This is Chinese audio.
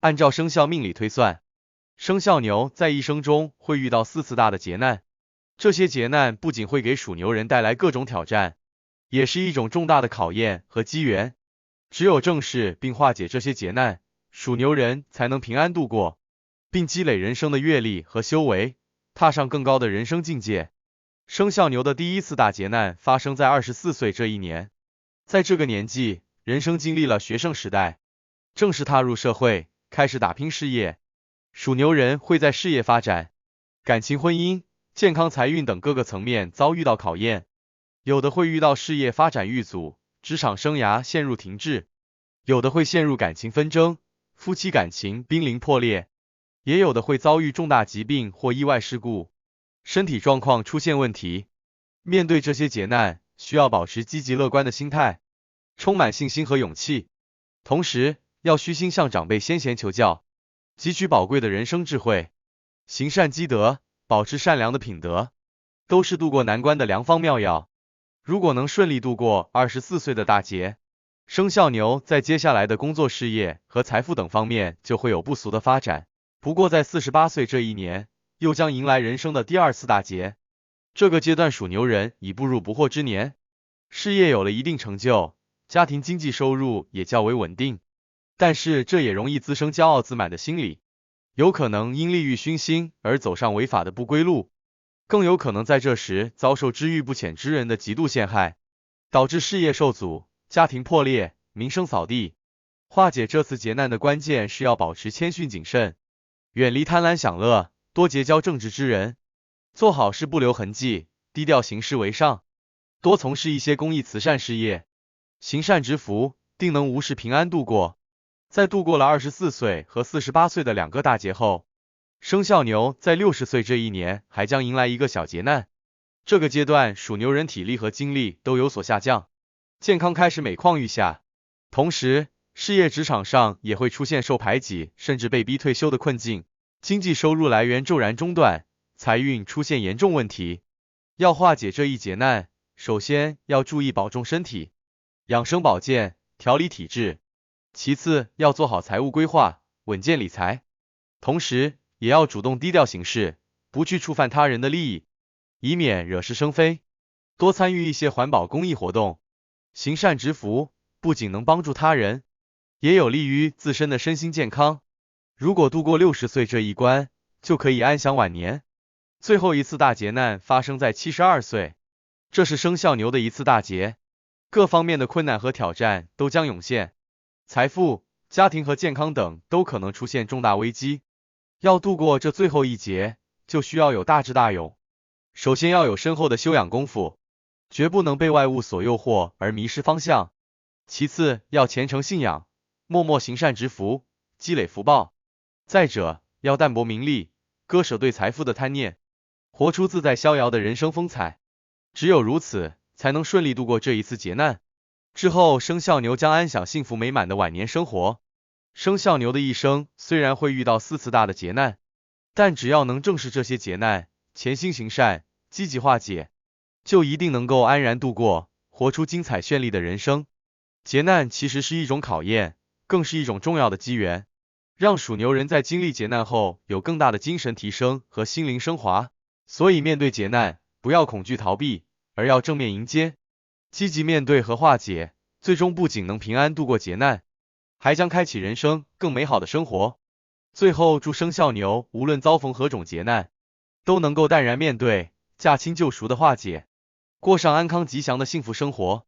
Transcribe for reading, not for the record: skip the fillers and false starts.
按照生肖命理推算，生肖牛在一生中会遇到4次大的劫难，这些劫难不仅会给属牛人带来各种挑战，也是一种重大的考验和机缘。只有正视并化解这些劫难，属牛人才能平安度过，并积累人生的阅历和修为，踏上更高的人生境界。生肖牛的第一次大劫难发生在24岁这一年，在这个年纪，人生经历了学生时代，正式踏入社会，开始打拼事业。属牛人会在事业发展、感情、婚姻、健康、财运等各个层面遭遇到考验，有的会遇到事业发展遇阻，职场生涯陷入停滞，有的会陷入感情纷争，夫妻感情濒临破裂，也有的会遭遇重大疾病或意外事故，身体状况出现问题。面对这些劫难，需要保持积极乐观的心态，充满信心和勇气，同时要虚心向长辈先贤求教，汲取宝贵的人生智慧，行善积德，保持善良的品德，都是度过难关的良方妙药。如果能顺利度过24岁的大劫，生肖牛在接下来的工作、事业和财富等方面就会有不俗的发展。不过在48岁这一年，又将迎来人生的第2次大劫。这个阶段属牛人已步入不惑之年，事业有了一定成就，家庭经济收入也较为稳定，但是这也容易滋生骄傲自满的心理，有可能因利欲熏心而走上违法的不归路，更有可能在这时遭受知遇不浅之人的极度陷害，导致事业受阻，家庭破裂，名声扫地。化解这次劫难的关键是要保持谦逊谨慎，远离贪婪享乐，多结交正直之人，做好事不留痕迹，低调行事为上，多从事一些公益慈善事业，行善积福，定能无事平安度过。在度过了24岁和48岁的2个大劫后，生肖牛在60岁这一年还将迎来一个小劫难。这个阶段属牛人体力和精力都有所下降，健康开始每况愈下，同时事业职场上也会出现受排挤甚至被逼退休的困境，经济收入来源骤然中断，财运出现严重问题。要化解这一劫难，首先要注意保重身体，养生保健，调理体质，其次要做好财务规划，稳健理财，同时也要主动低调行事，不去触犯他人的利益，以免惹是生非。多参与一些环保公益活动，行善积福，不仅能帮助他人，也有利于自身的身心健康。如果度过60岁这一关，就可以安享晚年。最后一次大劫难发生在72岁，这是生肖牛的一次大劫，各方面的困难和挑战都将涌现，财富、家庭和健康等都可能出现重大危机。要度过这最后一劫，就需要有大智大勇。首先要有深厚的修养功夫，绝不能被外物所诱惑而迷失方向。其次要虔诚信仰，默默行善积福，积累福报。再者要淡泊名利，割舍对财富的贪念，活出自在逍遥的人生风采。只有如此，才能顺利度过这一次劫难。之后生肖牛将安享幸福美满的晚年生活。生肖牛的一生虽然会遇到4次大的劫难，但只要能正视这些劫难，潜心行善，积极化解，就一定能够安然度过，活出精彩绚丽的人生。劫难其实是一种考验，更是一种重要的机缘，让属牛人在经历劫难后有更大的精神提升和心灵升华。所以面对劫难，不要恐惧逃避，而要正面迎接，积极面对和化解，最终不仅能平安度过劫难，还将开启人生更美好的生活。最后祝生肖牛无论遭逢何种劫难，都能够淡然面对，驾轻就熟的化解，过上安康吉祥的幸福生活。